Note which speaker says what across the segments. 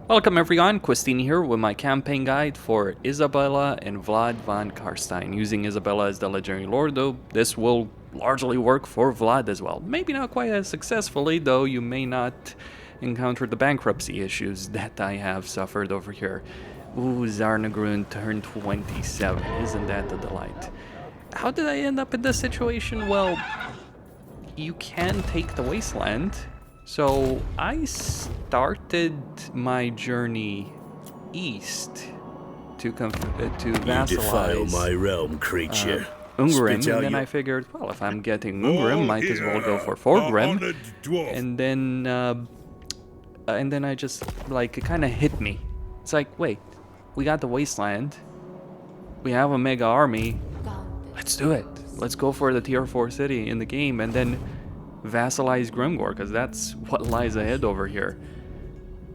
Speaker 1: Welcome everyone, Questini here with my campaign guide for Isabella and Vlad von Karstein. Using Isabella as the legendary lord, though this will largely work for Vlad as well. Maybe not quite as successfully, though you may not encounter the bankruptcy issues that I have suffered over here. Ooh, Zarnagrun turned 27, isn't that a delight? How did I end up in this situation? Well, you can take the wasteland. So I started my journey east to vassalize.
Speaker 2: You defile my realm, creature.
Speaker 1: Ungrim, and then I figured, well, if I'm getting Ungrim, might as well go for Forgrim. And then I just, like, it kind of hit me. It's like, wait, we got the wasteland, we have a mega army, let's do it. Let's go for the tier 4 city in the game, and then vassalize Grimgor, because that's what lies ahead over here.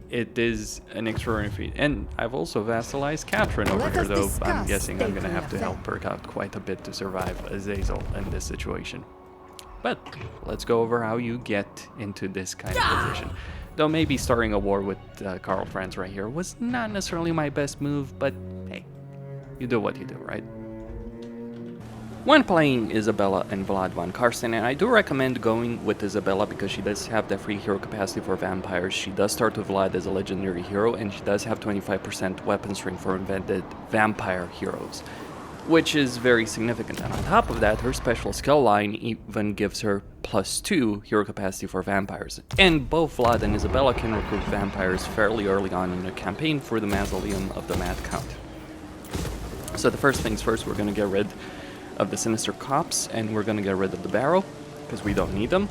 Speaker 1: It is an extraordinary feat. And I've also vassalized Katrin over here, though I'm guessing I'm going to have to help her out quite a bit to survive Azazel in this situation. But let's go over how you get into this kind of position. Though maybe starting a war with Karl Franz right here was not necessarily my best move, but hey, you do what you do, right? When playing Isabella and Vlad von Karstein, and I do recommend going with Isabella because she does have the free hero capacity for vampires. She does start with Vlad as a legendary hero, and she does have 25% weapon strength for invented vampire heroes, which is very significant. And on top of that, her special skill line even gives her +2 hero capacity for vampires. And both Vlad and Isabella can recruit vampires fairly early on in the campaign for the Mausoleum of the Mad Count. So the first things first, we're going to get rid of the Sinister Cops, and we're going to get rid of the Barrow, because we don't need them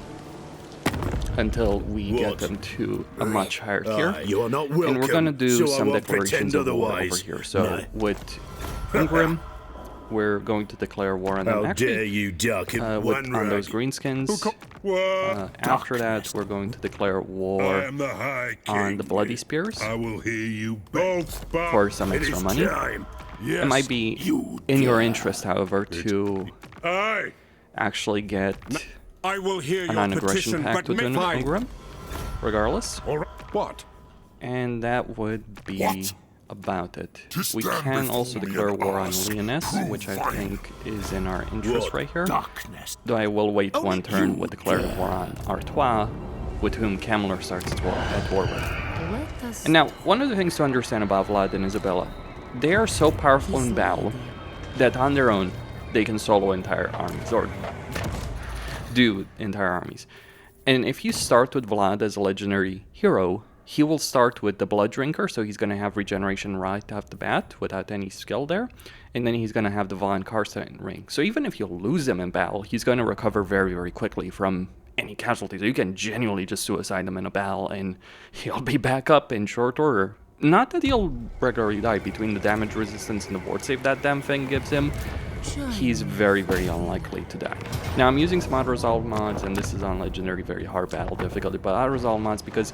Speaker 1: until we get them to a much higher tier.
Speaker 2: You are not welcome,
Speaker 1: and we're going to do
Speaker 2: so
Speaker 1: some declarations of war over here. So with Ungrim, we're going to declare war on them.
Speaker 2: How dare you duck in one
Speaker 1: on those greenskins. After that, we're going to declare war on the Bloody Spears.
Speaker 3: I will hear you both
Speaker 1: for some extra money. It might be in your interest, however, to actually get a non-aggression pact with Ungrim, regardless.
Speaker 3: What?
Speaker 1: And that would be about it. We can also declare war on Lyonesse, which I think is in our interest right here. Though I will wait one turn with declaring war on Artois, with whom Kemmler starts at war with. And now, one of the things to understand about Vlad and Isabella, they are so powerful in battle that on their own they can solo entire armies, or do entire armies. And if you start with Vlad as a legendary hero, he will start with the Blood Drinker, so he's going to have regeneration right off the bat without any skill there. And then he's going to have the Von Karstein ring. So even if you lose him in battle, he's going to recover very, very quickly from any casualties. So you can genuinely just suicide him in a battle and he'll be back up in short order. Not that he'll regularly die. Between the damage resistance and the ward save that damn thing gives him, he's very, very unlikely to die. Now, I'm using some auto-resolve mods, and this is on legendary very hard battle difficulty, but auto-resolve mods because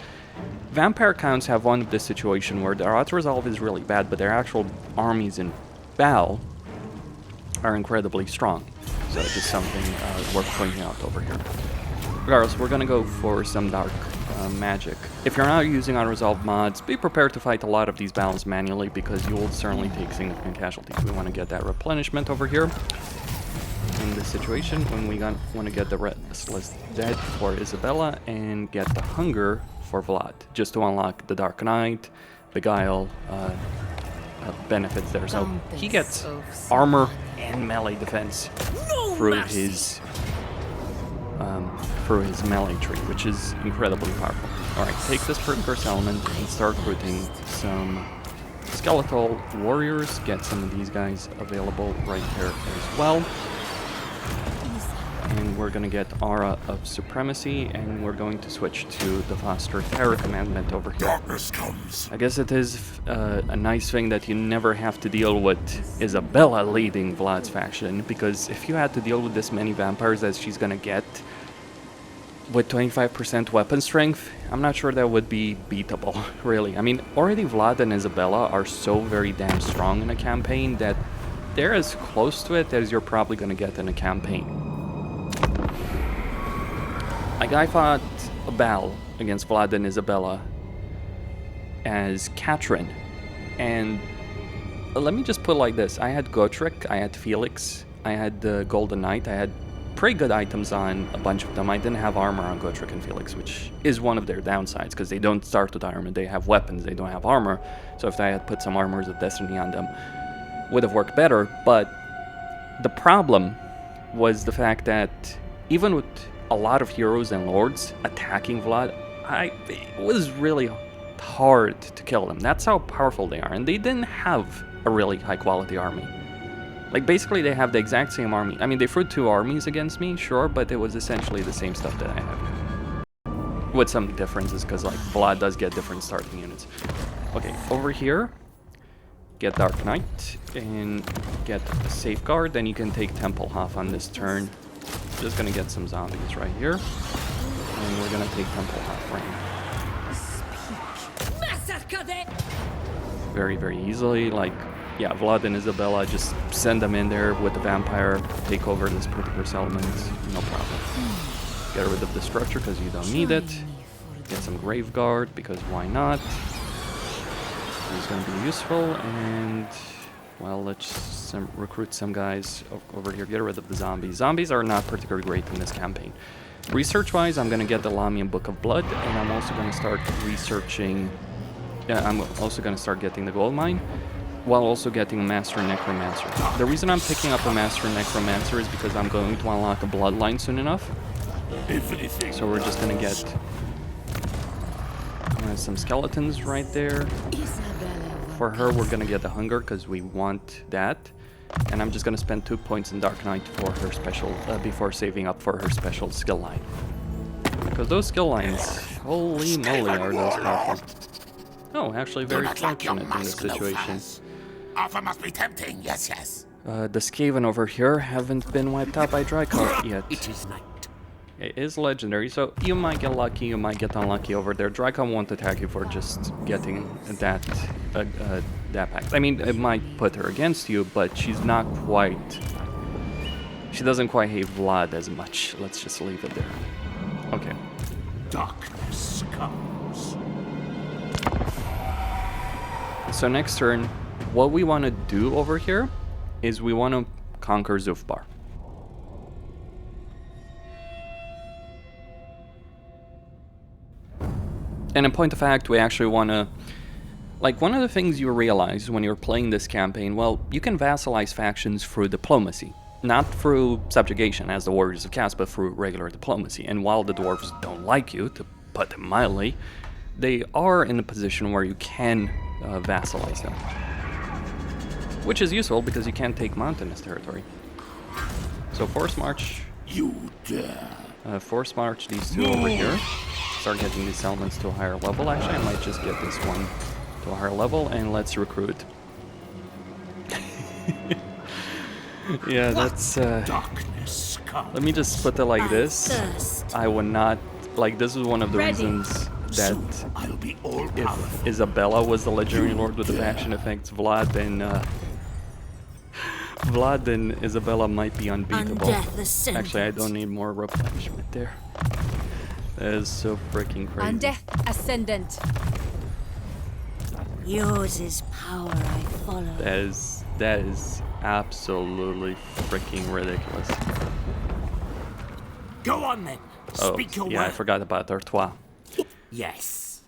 Speaker 1: vampire counts have one of this situation where their auto-resolve is really bad, but their actual armies in battle are incredibly strong. So it's just something worth pointing out over here. Regardless, we're going to go for some dark magic. If you're not using auto-resolve mods, be prepared to fight a lot of these battles manually because you will certainly take significant casualties. We want to get that replenishment over here in this situation when we want to get the Restless Dead for Isabella and get the Hunger for Vlad, just to unlock the Dark Knight, Beguile, benefits there. So he gets armor and melee defense through his melee tree, which is incredibly powerful. Alright, take this Curse Element and start recruiting some skeletal warriors. Get some of these guys available right there as well. And we're going to get Aura of Supremacy, and we're going to switch to the Foster Terror Commandment over here.
Speaker 3: Darkness comes.
Speaker 1: I guess it is a nice thing that you never have to deal with Isabella leading Vlad's faction, because if you had to deal with this many vampires as she's going to get with 25% weapon strength, I'm not sure that would be beatable, really. I mean, already Vlad and Isabella are so very damn strong in a campaign that they're as close to it as you're probably going to get in a campaign. Like, I fought a battle against Vlad and Isabella as Katrin. And let me just put it like this. I had Gotrek, I had Felix, I had the Golden Knight, I had pretty good items on a bunch of them. I didn't have armor on Gotrek and Felix, which is one of their downsides, because they don't start with armor, they have weapons, they don't have armor. So if I had put some Armors of Destiny on them, would have worked better. But the problem was the fact that even with a lot of heroes and lords attacking Vlad, it was really hard to kill them. That's how powerful they are, and they didn't have a really high quality army. Like, basically they have the exact same army. I mean, they threw 2 armies against me, sure, but it was essentially the same stuff that I have. With some differences, because, like, Vlad does get different starting units. Okay, over here, get Dark Knight, and get a Safeguard, then you can take Templehof on this turn. Just gonna get some zombies right here, and we're gonna take Templehof right now. Very, very easily, like, yeah, Vlad and Isabella, just send them in there with the vampire, take over this particular settlement, no problem. Get rid of the structure because you don't need it. Get some Graveguard because why not? It's going to be useful, and well, let's recruit some guys over here. Get rid of the zombies. Zombies are not particularly great in this campaign. Research-wise, I'm going to get the Lamian Book of Blood, and I'm also going to start researching. Yeah, I'm also going to start getting the gold mine, while also getting Master Necromancer. The reason I'm picking up a Master Necromancer is because I'm going to unlock a Bloodline soon enough. So we're just going to get some skeletons right there. For her, we're going to get the Hunger because we want that. And I'm just going to spend 2 points in Dark Knight for her special, before saving up for her special skill line. Because those skill lines, holy moly, are those powerful. Oh, actually very fortunate in this situation.
Speaker 4: Offer must be tempting, yes.
Speaker 1: The Skaven over here haven't been wiped out by Drycock yet.
Speaker 4: It is night.
Speaker 1: It is legendary, so you might get lucky, you might get unlucky over there. Drycock won't attack you for just getting that pact. I mean, it might put her against you, but she's not quite... She doesn't quite hate Vlad as much. Let's just leave it there. Okay.
Speaker 4: Darkness comes.
Speaker 1: So next turn, what we want to do over here is we want to conquer Zufbar. And in point of fact, we actually want to... Like, one of the things you realize when you're playing this campaign, well, you can vassalize factions through diplomacy. Not through subjugation, as the Warriors of Chaos, but through regular diplomacy. And while the dwarves don't like you, to put it mildly, they are in a position where you can vassalize them. Which is useful because you can't take mountainous territory. So Force March.
Speaker 4: You dare.
Speaker 1: Force March these two over here. Start getting these settlements to a higher level. Actually, I might just get this one to a higher level, and let's recruit. Yeah, that's...
Speaker 4: Darkness comes.
Speaker 1: Let me just put it like this. I would not... Like, this is one of the reasons that
Speaker 4: I'll be all
Speaker 1: if
Speaker 4: powerful.
Speaker 1: Isabella was the Legendary Lord with the faction effects, Vlad and Isabella might be unbeatable. Actually, I don't need more replenishment there. That is so freaking crazy.
Speaker 5: Undeath Ascendant.
Speaker 6: Yours is power I follow.
Speaker 1: That is absolutely freaking ridiculous.
Speaker 4: Go on then.
Speaker 1: Oh,
Speaker 4: Speak your
Speaker 1: yeah, I
Speaker 4: word.
Speaker 1: forgot about Artois.
Speaker 4: Yes.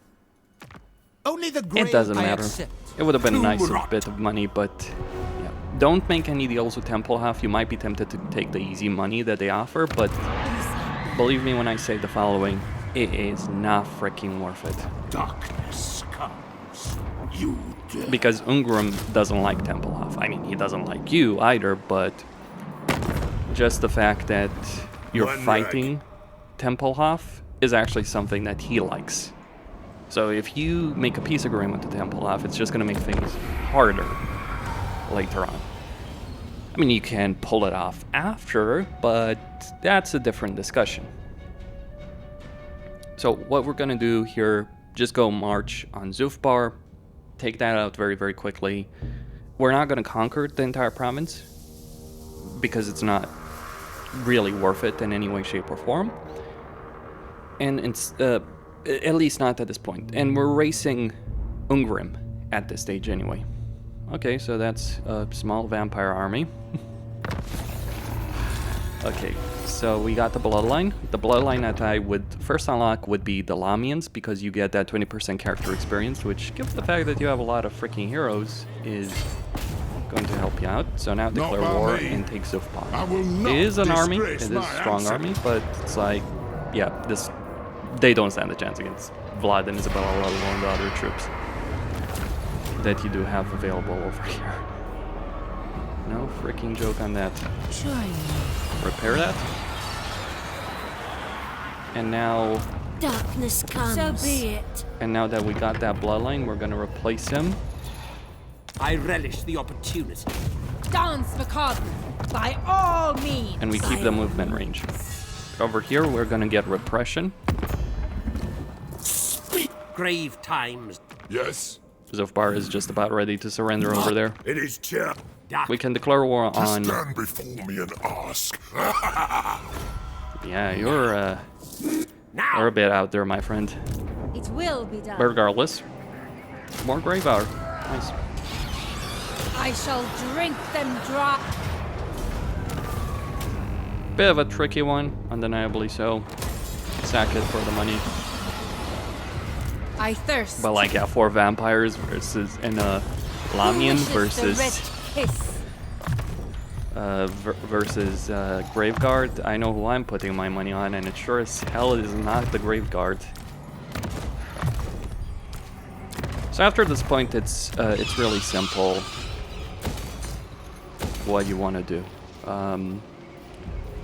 Speaker 7: Only the
Speaker 1: It doesn't
Speaker 7: I
Speaker 1: matter.
Speaker 7: accept.
Speaker 1: It would have been a nice
Speaker 4: Rot.
Speaker 1: bit of money, but yeah. Don't make any deals with Templehof. You might be tempted to take the easy money that they offer, but believe me when I say the following, it is not freaking worth it.
Speaker 4: Darkness comes. You dare.
Speaker 1: Because Ungrim doesn't like Templehof. I mean, he doesn't like you either, but just the fact that you're
Speaker 2: One
Speaker 1: fighting Templehof is actually something that he likes. So if you make a peace agreement with Templehof, it's just going to make things harder later on. I mean, you can pull it off after, but that's a different discussion. So what we're going to do here, just go march on Zufbar, take that out very, very quickly. We're not going to conquer the entire province, because it's not really worth it in any way, shape, or form. And it's, at least not at this point. And we're racing Ungrim at this stage anyway. Okay, so that's a small vampire army. Okay, so we got the bloodline. The bloodline that I would first unlock would be the Lamians, because you get that 20% character experience, which, given the fact that you have a lot of freaking heroes, is going to help you out. So now declare war and take Zufbar.
Speaker 3: I will not
Speaker 1: It is an army, it
Speaker 3: disgrace
Speaker 1: is a
Speaker 3: my
Speaker 1: strong army, but it's like, yeah, they don't stand a chance against Vlad and Isabella, let alone the other troops that you do have available over here. No freaking joke on that.
Speaker 6: Try
Speaker 1: Repair that. And now,
Speaker 6: darkness comes. So be it.
Speaker 1: and now that we got that bloodline, we're gonna replace him.
Speaker 4: I relish the opportunity.
Speaker 5: Dance macabre, by all means.
Speaker 1: And we keep the movement range. Over here, we're gonna get repression.
Speaker 4: Grave times.
Speaker 3: Yes.
Speaker 1: Zufbar is just about ready to surrender over there.
Speaker 2: It is time.
Speaker 1: We can declare war on.
Speaker 3: Stand before me and ask.
Speaker 1: Yeah, you're a bit out there, my friend.
Speaker 5: It will be done.
Speaker 1: But regardless, more Gravehour. Nice.
Speaker 5: I shall drink them dry.
Speaker 1: Bit of a tricky one, undeniably so. Sack it for the money.
Speaker 5: I thirst.
Speaker 1: But like, yeah, 4 vampires versus and Lamian versus versus Graveguard. I know who I'm putting my money on, and it sure as hell is not the Graveguard. So after this point, it's really simple what you want to do.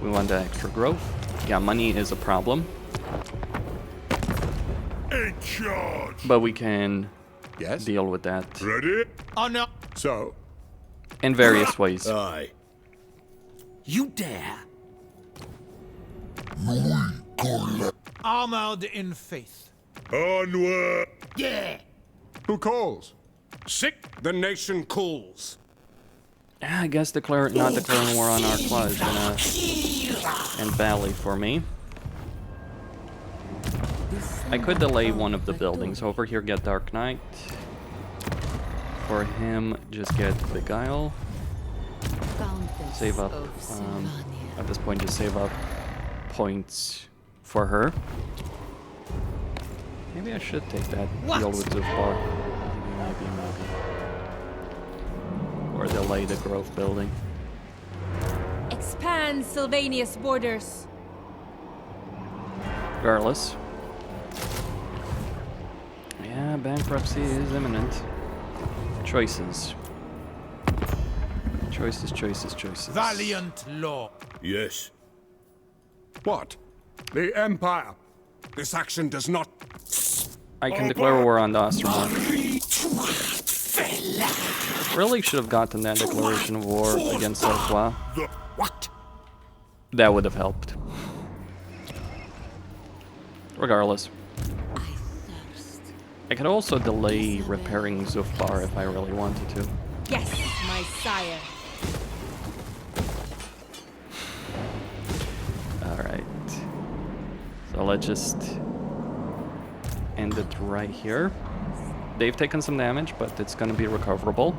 Speaker 1: We want the extra growth. Yeah, money is a problem,
Speaker 3: In charge.
Speaker 1: but we can
Speaker 3: Yes.
Speaker 1: deal with that
Speaker 3: Ready?
Speaker 7: Oh no.
Speaker 3: So,
Speaker 1: in various ways.
Speaker 2: Aye.
Speaker 4: You dare?
Speaker 7: Armored in faith.
Speaker 3: onward.
Speaker 4: Yeah.
Speaker 3: Who calls?
Speaker 8: Sick, the nation cools.
Speaker 1: Yeah, I guess not declaring war on Artois is gonna end badly for me. I could delay one of the buildings. Over here, get Dark Knight. For him, just get Beguile. Save up. At this point, just save up points for her. Maybe I should take that deal with Zufbar. Maybe. Or delay the growth building.
Speaker 5: Expand Sylvania's borders.
Speaker 1: Regardless. Yeah, bankruptcy is imminent. Choices. Choices.
Speaker 7: Valiant law.
Speaker 2: Yes.
Speaker 3: What?
Speaker 8: The Empire. This action does not.
Speaker 1: I can declare war on the Ostermark. Really should have gotten that declaration of war against Artois.
Speaker 4: What?
Speaker 1: That would have helped. Regardless. I could also delay repairing Zufbar if I really wanted to.
Speaker 5: Yes, my sire.
Speaker 1: Alright. So let's just end it right here. They've taken some damage, but it's gonna be recoverable.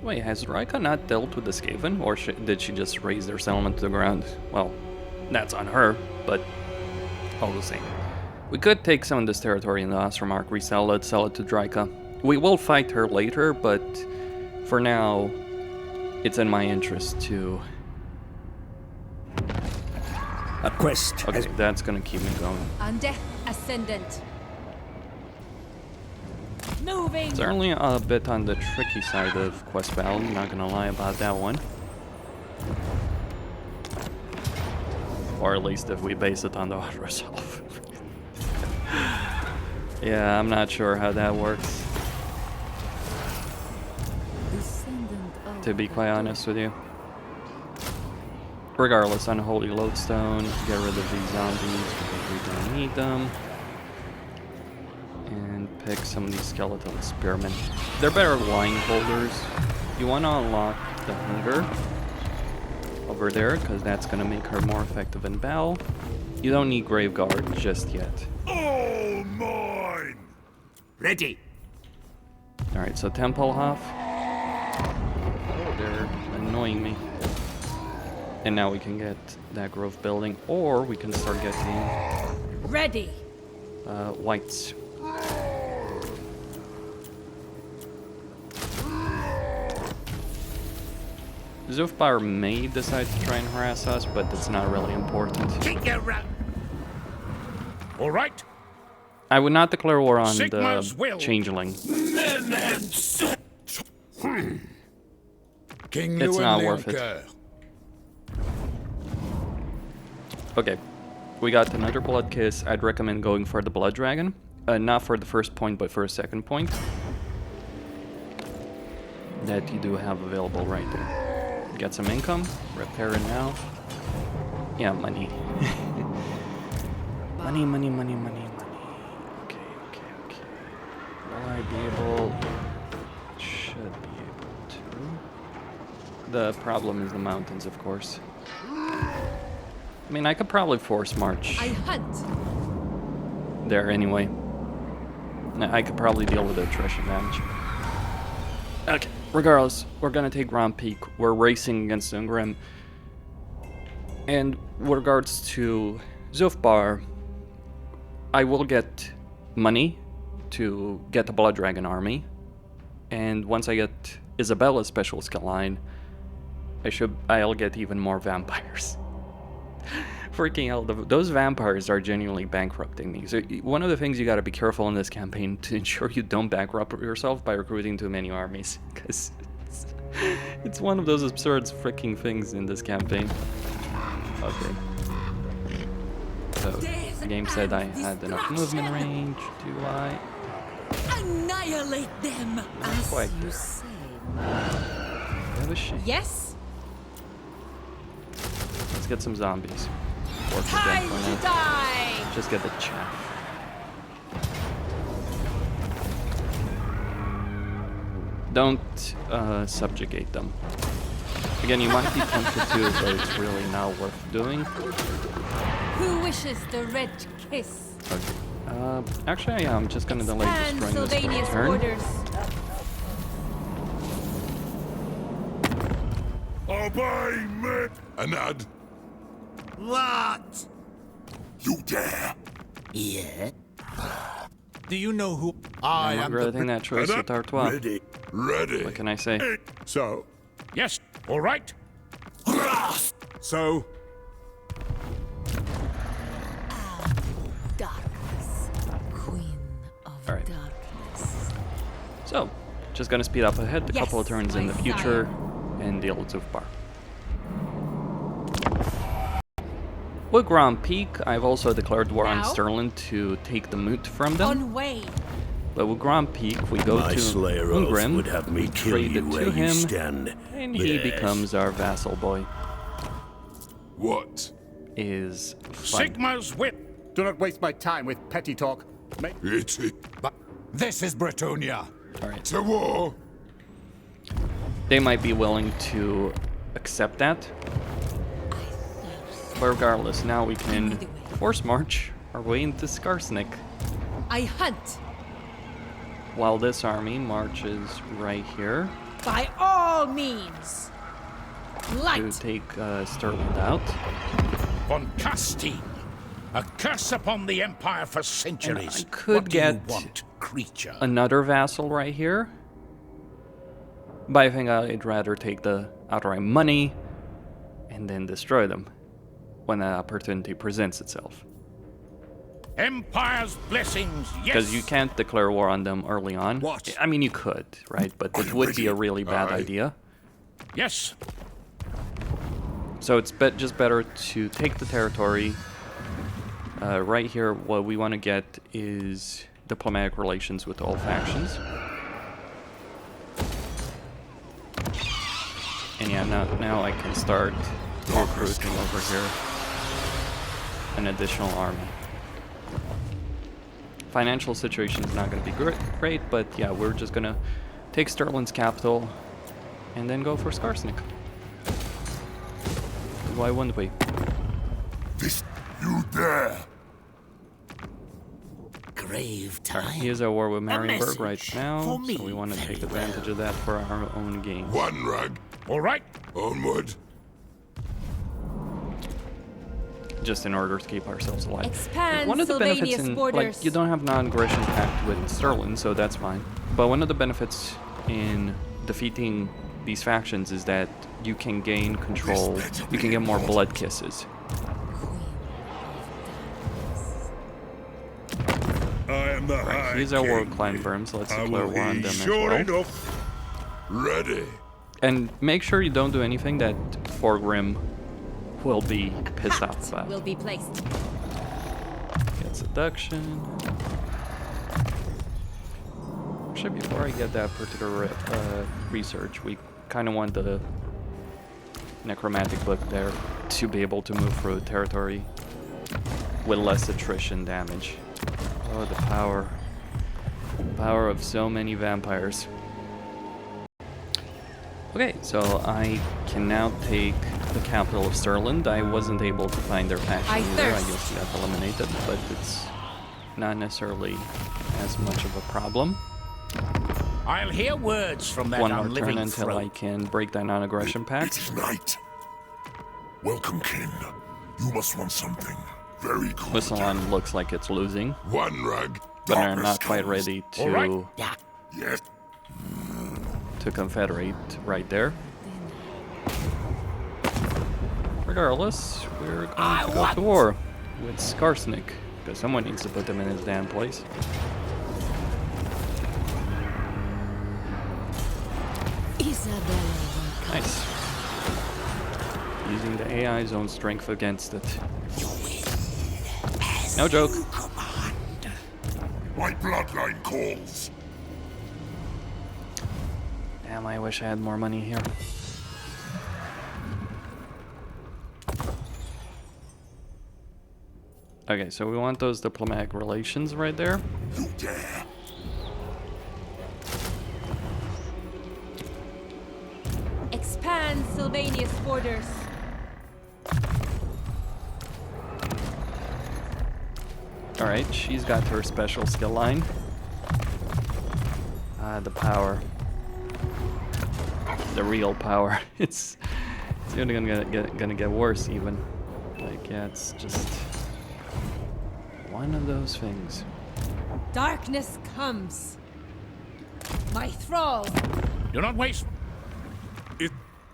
Speaker 1: Wait, has Raika not dealt with the Skaven, or did she just raise their settlement to the ground? Well, that's on her, but all the same. We could take some of this territory in the Ostermark, resell it, sell it to Draika. We will fight her later, but for now, it's in my interest to...
Speaker 2: A quest.
Speaker 1: Okay, that's gonna keep me going.
Speaker 5: Undeath Ascendant. Moving.
Speaker 1: Certainly a bit on the tricky side of quest battle, not gonna lie about that one. Or at least if we base it on the auto resolve. Yeah, I'm not sure how that works, to be quite honest with you. Regardless, Unholy Lodestone, get rid of these zombies because we don't need them. And pick some of these skeletal spearmen. They're better line holders. You want to unlock the hunger over there, because that's going to make her more effective in battle. You don't need Graveguard just yet.
Speaker 3: All mine!
Speaker 4: Ready.
Speaker 1: Alright, so Tempelhof. Oh, they're annoying me. And now we can get that grove building, or we can start getting
Speaker 5: Ready.
Speaker 1: whites. Zufbar may decide to try and harass us, but it's not really important.
Speaker 4: Kick your run.
Speaker 2: All right.
Speaker 1: I would not declare war on
Speaker 2: Sigma's
Speaker 1: the
Speaker 2: will.
Speaker 1: Changeling.
Speaker 3: King
Speaker 1: It's not worth it.
Speaker 3: Leonker.
Speaker 1: Okay, we got another Blood Kiss. I'd recommend going for the Blood Dragon. Not for the first point, but for a second point. That you do have available right there. Get some income, repair it now. Yeah, money. money, money, money, money, money. Okay, okay, okay. Will I be able... Should be able to. The problem is the mountains, of course. I mean, I could probably force march
Speaker 5: I hunt.
Speaker 1: there anyway. I could probably deal with the attrition damage. Okay, regardless, we're gonna take Grand Peak. We're racing against Ungrim. And with regards to Zufbar, I will get money to get the Blood Dragon army. And once I get Isabella's special skill line, I'll get even more vampires. Freaking hell, those vampires are genuinely bankrupting me. So one of the things you gotta be careful in this campaign to ensure you don't bankrupt yourself by recruiting too many armies. Because it's one of those absurd freaking things in this campaigin. Okay. So, the game said I had enough movement range. Do I?
Speaker 6: Annihilate them,
Speaker 1: Not quite.
Speaker 6: you say.
Speaker 1: That was shame.
Speaker 5: Yes.
Speaker 1: Let's get some zombies. Work
Speaker 5: Time
Speaker 1: again for
Speaker 5: to
Speaker 1: now.
Speaker 5: die.
Speaker 1: Just get the chaff. Don't subjugate them. Again, you might be tempted to, but it's really not worth doing.
Speaker 5: Who wishes the red kiss?
Speaker 1: Okay. Actually, yeah, I'm just gonna delay
Speaker 5: And
Speaker 1: destroying this for a
Speaker 5: Sylvania's
Speaker 1: turn.
Speaker 5: orders.
Speaker 3: Obey me! Anad,
Speaker 4: What?
Speaker 3: you dare!
Speaker 4: Yeah.
Speaker 7: Do you know who
Speaker 1: I'm regretting that choice with Artois.
Speaker 3: Ready. Ready.
Speaker 1: What can I say?
Speaker 8: So,
Speaker 2: Yes. All right.
Speaker 8: so,
Speaker 6: Darkness, queen of
Speaker 1: Alright.
Speaker 6: darkness.
Speaker 1: So, just gonna speed up ahead a couple of
Speaker 5: Yes,
Speaker 1: turns in
Speaker 5: my
Speaker 1: the future
Speaker 5: sire.
Speaker 1: and deal with Zufbar. With Grand Peak, I've also declared war on
Speaker 5: Now?
Speaker 1: Sterling to take the moot from them.
Speaker 5: On way.
Speaker 1: But with Grand Peak, we go
Speaker 2: My
Speaker 1: to
Speaker 2: Slayer Oath
Speaker 1: Ungrim,
Speaker 2: would have me kill
Speaker 1: trade
Speaker 2: you
Speaker 1: it
Speaker 2: where
Speaker 1: to
Speaker 2: you
Speaker 1: him,
Speaker 2: stand.
Speaker 1: and he
Speaker 2: Yes.
Speaker 1: becomes our vassal boy.
Speaker 3: What?
Speaker 1: Is fun.
Speaker 2: Sigma's whip.
Speaker 8: do not waste my time with petty talk.
Speaker 3: It's it.
Speaker 7: This is Bretonia.
Speaker 1: Alright.
Speaker 3: To war!
Speaker 1: They might be willing to accept that. But regardless, now we can force march our way into Skarsnik.
Speaker 5: I hunt.
Speaker 1: While this army marches right here
Speaker 5: By all means.
Speaker 1: to
Speaker 5: Light.
Speaker 1: take Sterling out.
Speaker 2: Von Castine. A curse upon the Empire for centuries.
Speaker 1: I could
Speaker 2: What do you
Speaker 1: get
Speaker 2: want, creature?
Speaker 1: Another vassal right here. But I think I'd rather take the outright money and then destroy them when the opportunity presents itself.
Speaker 2: Empire's blessings, yes.
Speaker 1: Because you can't declare war on them early on.
Speaker 8: What?
Speaker 1: I mean, you could, right? But it would be a really bad
Speaker 3: Aye.
Speaker 1: idea.
Speaker 2: Yes.
Speaker 1: So it's just better to take the territory. Right here, what we want to get is diplomatic relations with all factions. And yeah, now I can start recruiting over here an additional army. financial situation is not going to be great, but yeah, we're just going to take Sterling's capital and then go for Skarsnik. Why wouldn't we?
Speaker 3: This, you dare.
Speaker 4: Grave time.
Speaker 1: He is at war with Marienburg right
Speaker 4: message
Speaker 1: now,
Speaker 4: for me,
Speaker 1: so we want to
Speaker 4: very
Speaker 1: take advantage of that for our own gain.
Speaker 3: One rag.
Speaker 2: All right.
Speaker 3: Onward.
Speaker 1: Just in order to keep ourselves alive.
Speaker 5: Expand
Speaker 1: One of the benefits
Speaker 5: Sylvania's
Speaker 1: in,
Speaker 5: borders.
Speaker 1: like, you don't have non-aggression pact with Sterling, so that's fine. But one of the benefits in defeating these factions is that you can gain control, you can get more blood kisses.
Speaker 3: I am the
Speaker 1: Right, he's our war with Kleinburn, so let's declare war on them as well.
Speaker 3: Ready.
Speaker 1: And make sure you don't do anything that Thorgrim will be pissed off about.
Speaker 5: Will be placed.
Speaker 1: Get seduction. Actually, before I get that particular research, we kind of want the necromantic book there to be able to move through territory with less attrition damage. Oh, the power. Power of so many vampires. Okay, so I can now take the capital of Stirland. I wasn't able to find their faction leader. I guess he got eliminated, but it's not necessarily as much of a problem.
Speaker 2: I'll hear words from that
Speaker 1: One more
Speaker 2: unliving
Speaker 1: turn until I
Speaker 2: throat.
Speaker 1: can break that non-aggression
Speaker 3: It
Speaker 1: pact.
Speaker 3: is night. Welcome, kin. You must want something very good.
Speaker 1: Whistleon looks like it's losing,
Speaker 3: One rag.
Speaker 1: but they're
Speaker 3: darkness
Speaker 1: not quite
Speaker 3: comes.
Speaker 1: ready
Speaker 2: All right.
Speaker 3: Yes.
Speaker 1: to confederate right there. Regardless, we're going to go to war with Skarsnik, because someone needs to put him in his damn place.
Speaker 6: Isabella.
Speaker 1: Nice. Using the AI's own strength against it. No joke.
Speaker 3: My bloodline calls.
Speaker 1: Damn, I wish I had more money here. Okay, so we want those diplomatic relations right there.
Speaker 3: You dare.
Speaker 5: Expand Sylvania's borders.
Speaker 1: Alright, she's got her special skill line. The power. The real power. It's only gonna get worse even. Like, yeah, it's just one of those things.
Speaker 5: Darkness comes. My thralls.
Speaker 2: Do not waste.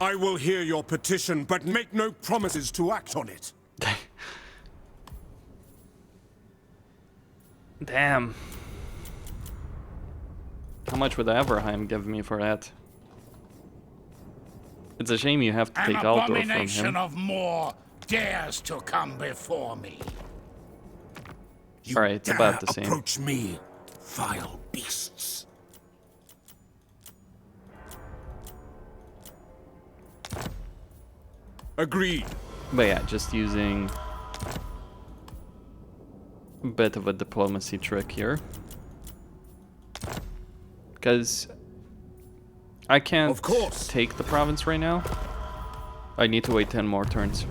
Speaker 9: I will hear your petition, but make no promises to act on it.
Speaker 1: Damn. How much would Averheim give me for that? It's a shame you have to
Speaker 2: An
Speaker 1: take Altdorf from
Speaker 2: abomination
Speaker 1: him.
Speaker 2: of more dares to come before me.
Speaker 1: Alright, it's about the same.
Speaker 4: Approach me, vile beasts.
Speaker 9: Agreed.
Speaker 1: But yeah, just using a bit of a diplomacy trick here. Because I can't
Speaker 9: Of course.
Speaker 1: take the province right now. I need to wait 10 more turns.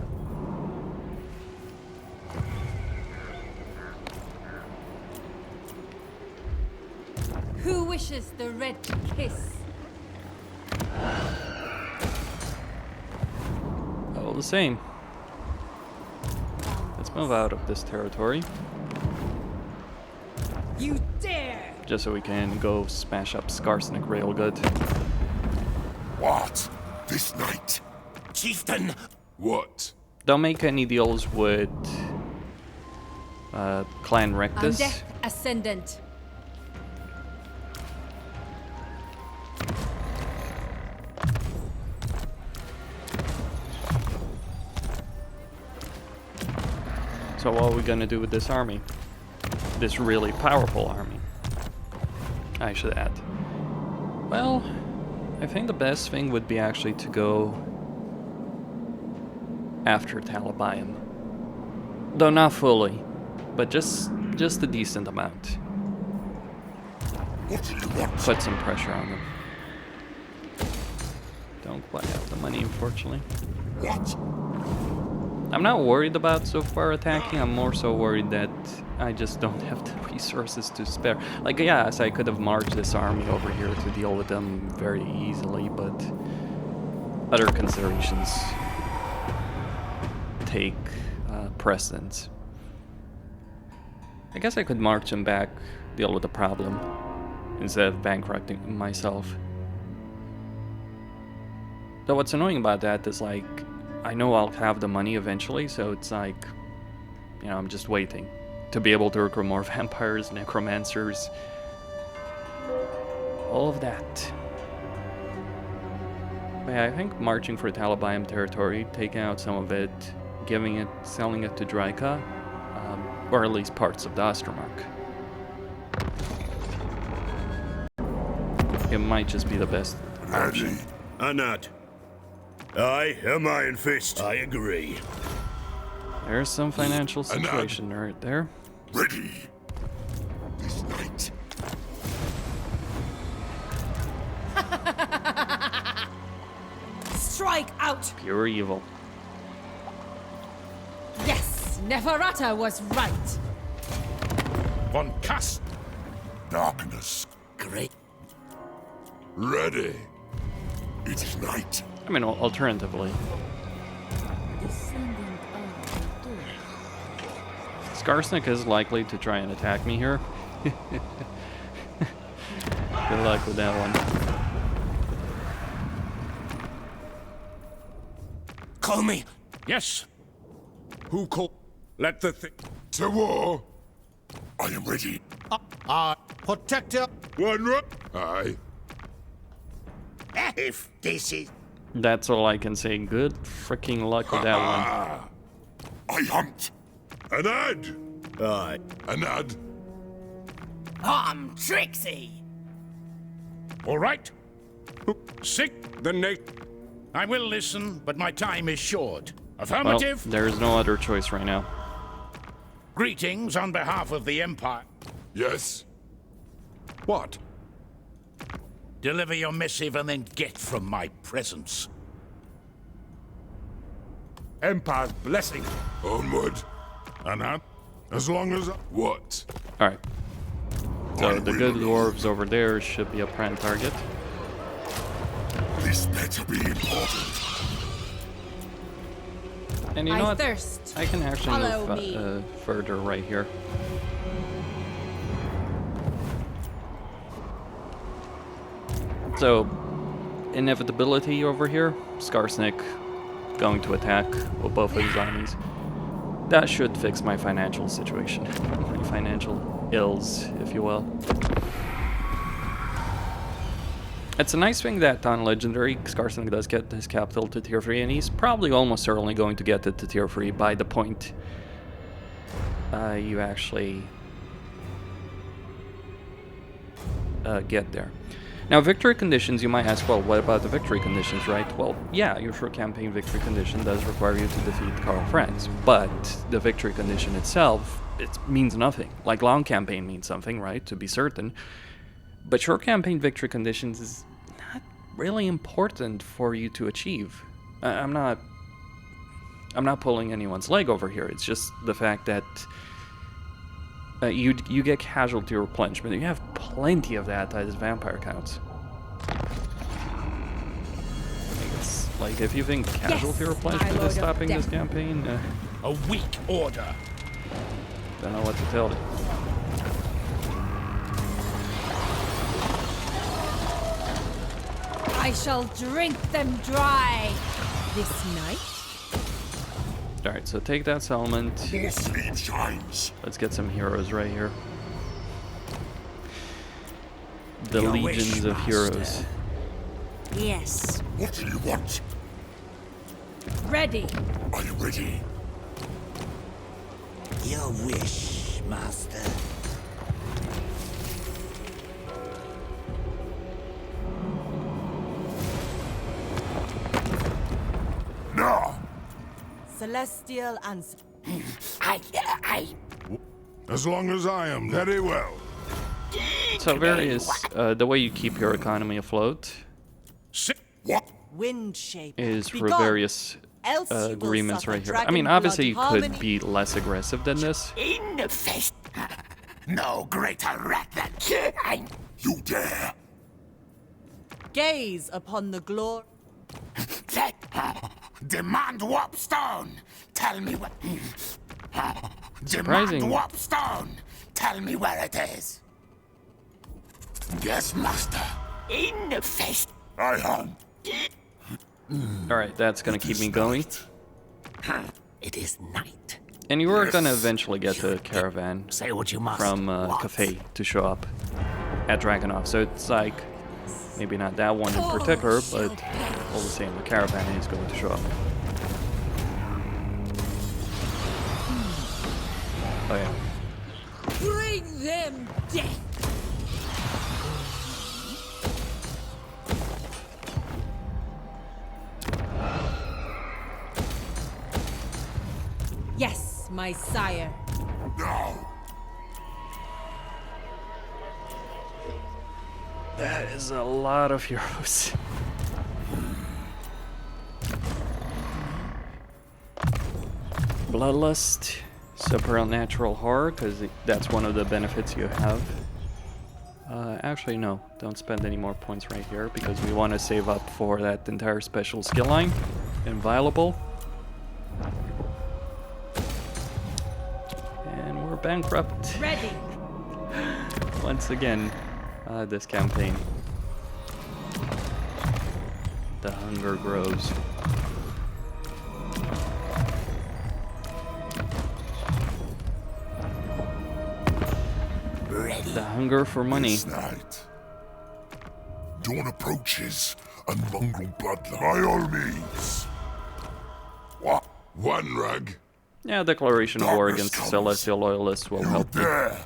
Speaker 5: Who wishes the red kiss?
Speaker 1: All the same. Let's move out of this territory.
Speaker 5: You dare!
Speaker 1: Just so we can go smash up Skarsnik real good.
Speaker 3: What? This night?
Speaker 4: Chieftain,
Speaker 3: What?
Speaker 1: Don't make any deals with Clan Rectus.
Speaker 5: Undeath Ascendant.
Speaker 1: So what are we gonna do with this army? This really powerful army, I should add. Well, I think the best thing would be actually to go after Talabayam. Though not fully, but just a decent amount.
Speaker 3: What do you want?
Speaker 1: put some pressure on them. Don't quite have the money, unfortunately.
Speaker 3: What?
Speaker 1: I'm not worried about so far attacking, I'm more so worried that I just don't have the resources to spare. Like, yes, I could have marched this army over here to deal with them very easily, but other considerations take precedence. I guess I could march them back, deal with the problem, instead of bankrupting myself. Though what's annoying about that is, like, I know I'll have the money eventually, so it's like, you know, I'm just waiting to be able to recruit more vampires, necromancers, all of that. But yeah, I think marching for Talabayam territory, taking out some of it, giving it, selling it to Draika, or at least parts of the Ostermark. It might just be the best option.
Speaker 4: Anad. I am Iron Fist. I agree.
Speaker 1: There's some financial situation right there.
Speaker 3: Ready. This night.
Speaker 5: Strike out!
Speaker 1: Pure evil.
Speaker 5: Yes, Neferata was right.
Speaker 2: Von Kast.
Speaker 3: Darkness.
Speaker 4: Great.
Speaker 3: Ready. It is night.
Speaker 1: I mean, alternatively,
Speaker 6: Descendant of the door.
Speaker 1: Skarsnik is likely to try and attack me here. Good luck with that one.
Speaker 4: Call me.
Speaker 2: Yes.
Speaker 9: Who called? Let the thing.
Speaker 3: To war. I am ready.
Speaker 7: Protector.
Speaker 3: Aye.
Speaker 4: If this is...
Speaker 1: That's all I can say. Good freaking luck with that one.
Speaker 3: I hunt. Anad.
Speaker 4: Aye.
Speaker 3: Anad.
Speaker 5: I'm Trixie.
Speaker 2: All right. Sick.
Speaker 9: The Nate.
Speaker 2: I will listen, but my time is short.
Speaker 1: Well,
Speaker 2: Affirmative.
Speaker 1: there is no other choice right now.
Speaker 2: Greetings on behalf of the Empire.
Speaker 3: Yes.
Speaker 9: What?
Speaker 2: Deliver your missive and then get from my presence.
Speaker 9: Empire's blessing.
Speaker 3: Onward. Anad. As long as. What?
Speaker 1: Alright. So the good dwarves over there should be a prime target.
Speaker 3: This better be important.
Speaker 1: And you know
Speaker 5: I
Speaker 1: what?
Speaker 5: thirst.
Speaker 1: I can actually
Speaker 5: Follow
Speaker 1: move
Speaker 5: me.
Speaker 1: further right here. So, inevitability over here. Skarsnik going to attack with both of his armies. That should fix my financial situation. My financial ills, if you will. It's a nice thing that on Legendary, Skarsnik does get his capital to tier 3, and he's probably almost certainly going to get it to tier 3 by the point you actually get there. Now, victory conditions, you might ask, well, what about the victory conditions, right? Well, yeah, your short campaign victory condition does require you to defeat Karl Franz, but the victory condition itself, it means nothing. Like, long campaign means something, right, to be certain. But short campaign victory conditions is not really important for you to achieve. I'm not pulling anyone's leg over here. It's just the fact that you get casualty replenishment. You have plenty of that as vampire counts. Like, if you think casualty
Speaker 5: Yes,
Speaker 1: replenishment
Speaker 5: my lord
Speaker 1: is
Speaker 5: of
Speaker 1: stopping this
Speaker 5: death.
Speaker 1: campaign,
Speaker 2: A weak order.
Speaker 1: don't know what to tell you.
Speaker 5: I shall drink them dry this night.
Speaker 1: Alright, so take that settlement.
Speaker 3: Sleep shines.
Speaker 1: Let's get some heroes right here. The
Speaker 4: Your
Speaker 1: legions
Speaker 4: wish,
Speaker 1: of
Speaker 4: master.
Speaker 1: heroes.
Speaker 6: Yes.
Speaker 3: What do you want?
Speaker 5: Ready.
Speaker 3: I am ready.
Speaker 4: Your wish, master.
Speaker 3: Now.
Speaker 5: Celestial answer.
Speaker 4: I...
Speaker 3: As long as I am very well.
Speaker 1: So various, the way you keep your economy afloat
Speaker 5: Wind shape.
Speaker 1: is
Speaker 5: Be
Speaker 1: for
Speaker 5: gone.
Speaker 1: various
Speaker 5: Else you will
Speaker 1: agreements
Speaker 5: suffer
Speaker 1: right here. I
Speaker 5: dragon
Speaker 1: mean,
Speaker 5: blood
Speaker 1: obviously you
Speaker 5: harmony.
Speaker 1: could be less aggressive than this.
Speaker 3: In the face. No greater rat than I. You dare?
Speaker 5: Gaze upon the glory.
Speaker 3: Demand warp stone. Tell me what.
Speaker 1: Surprising.
Speaker 3: Demand warp stone. Tell me where it is. Yes, master. In the face. I am.
Speaker 1: Alright, that's gonna keep me going.
Speaker 3: It is night.
Speaker 1: And you are gonna eventually get the caravan
Speaker 3: Say what you must.
Speaker 1: from
Speaker 3: What?
Speaker 1: Cafe to show up at Dragonov. So it's like, maybe not that one in particular, but all the same, the caravan is going to show up. Oh yeah.
Speaker 5: Bring them death. Yes, my sire.
Speaker 3: No.
Speaker 1: That is a lot of heroes. Bloodlust, supernatural horror, because that's one of the benefits you have. Actually, no, don't spend any more points right here, because we want to save up for that entire special skill line. Inviolable. And we're bankrupt.
Speaker 5: Ready.
Speaker 1: Once again, this campaign. The hunger grows.
Speaker 3: Ready.
Speaker 1: The hunger for money.
Speaker 3: This night. Dawn approaches, and mongrel bloodline. By all means. What? One rug.
Speaker 1: Yeah, declaration of war against the
Speaker 3: Darkness
Speaker 1: Celestial Loyalists will
Speaker 3: You
Speaker 1: help me.
Speaker 3: dare.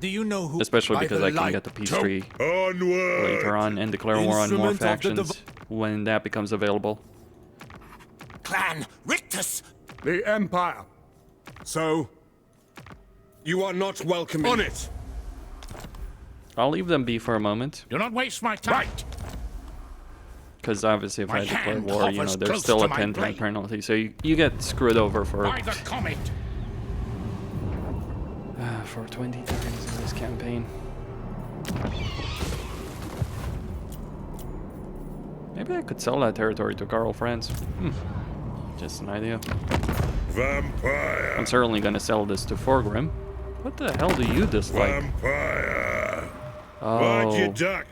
Speaker 7: Do you know who?
Speaker 1: Especially
Speaker 7: by
Speaker 1: because
Speaker 7: the
Speaker 1: I can
Speaker 7: light
Speaker 1: get the peace tree
Speaker 4: Onward!
Speaker 1: later on and declare war on more
Speaker 7: Instrument of the
Speaker 1: factions when that becomes available.
Speaker 3: Clan Rictus.
Speaker 9: The Empire. So, you are not welcome
Speaker 4: On it!
Speaker 1: I'll leave them be for a moment,
Speaker 2: Do not waste my time.
Speaker 1: because obviously if
Speaker 2: My
Speaker 1: I declare
Speaker 2: hand
Speaker 1: war, you know,
Speaker 2: hovers
Speaker 1: there's
Speaker 2: close
Speaker 1: still
Speaker 2: to
Speaker 1: a
Speaker 2: my
Speaker 1: 10-time
Speaker 2: blade.
Speaker 1: penalty, so you get screwed over for
Speaker 2: By the comet.
Speaker 1: for 20 turns in this campaign. Maybe I could sell that territory to Karl Franz. Just an idea.
Speaker 4: Vampire!
Speaker 1: I'm certainly gonna sell this to Forgrim. What the hell do you dislike?
Speaker 4: Vampire! Why'd you
Speaker 1: Oh,
Speaker 4: duck?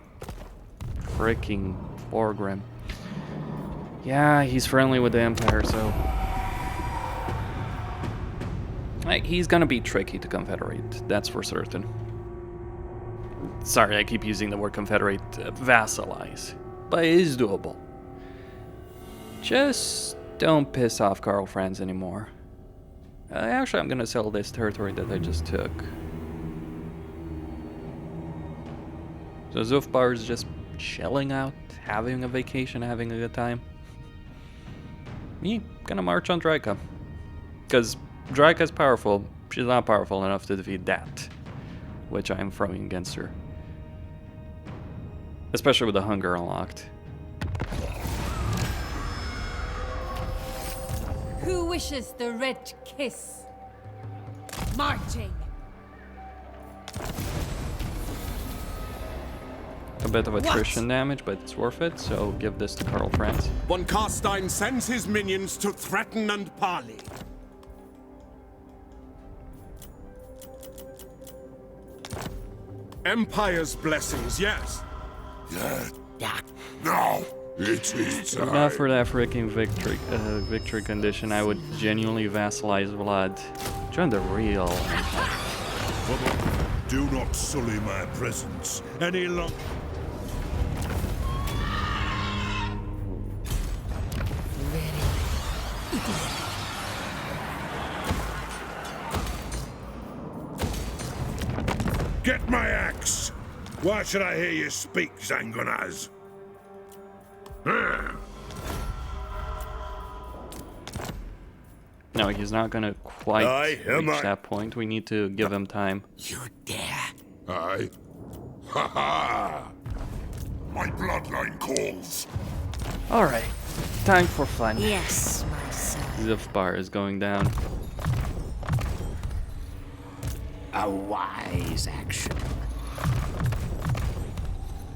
Speaker 1: freaking Forgrim. Yeah, he's friendly with the Empire, so... He's gonna be tricky to confederate, that's for certain. Sorry, I keep using the word confederate, vassalize. But it is doable. Just don't piss off Karl Franz anymore. Actually, I'm gonna sell this territory that I just took. So Zufbar is just chilling out, having a vacation, having a good time. Me, gonna march on Draika. Because Draika's powerful, she's not powerful enough to defeat that. Which I'm throwing against her. Especially with the hunger unlocked.
Speaker 5: Who wishes the red kiss? Marching.
Speaker 1: A bit of attrition damage, but it's worth it, so give this to Karl Franz.
Speaker 9: Von Karstein sends his minions to threaten and parley. Empire's blessings, yes.
Speaker 3: Yeah. No.
Speaker 4: It is time.
Speaker 1: Not for that freaking victory condition, I would genuinely vassalize Vlad. Join the real Empire.
Speaker 4: Do not sully my presence any longer. Get my axe! Why should I hear you speak, Zangonaz?
Speaker 1: No, he's not gonna quite
Speaker 4: Aye, am
Speaker 1: reach
Speaker 4: I?
Speaker 1: that point. We need to give him time.
Speaker 3: You dare.
Speaker 4: Aye.
Speaker 3: Ha ha! My bloodline calls.
Speaker 1: Alright, time for fun.
Speaker 6: Yes, my son.
Speaker 1: Zufbar is going down.
Speaker 2: A wise action.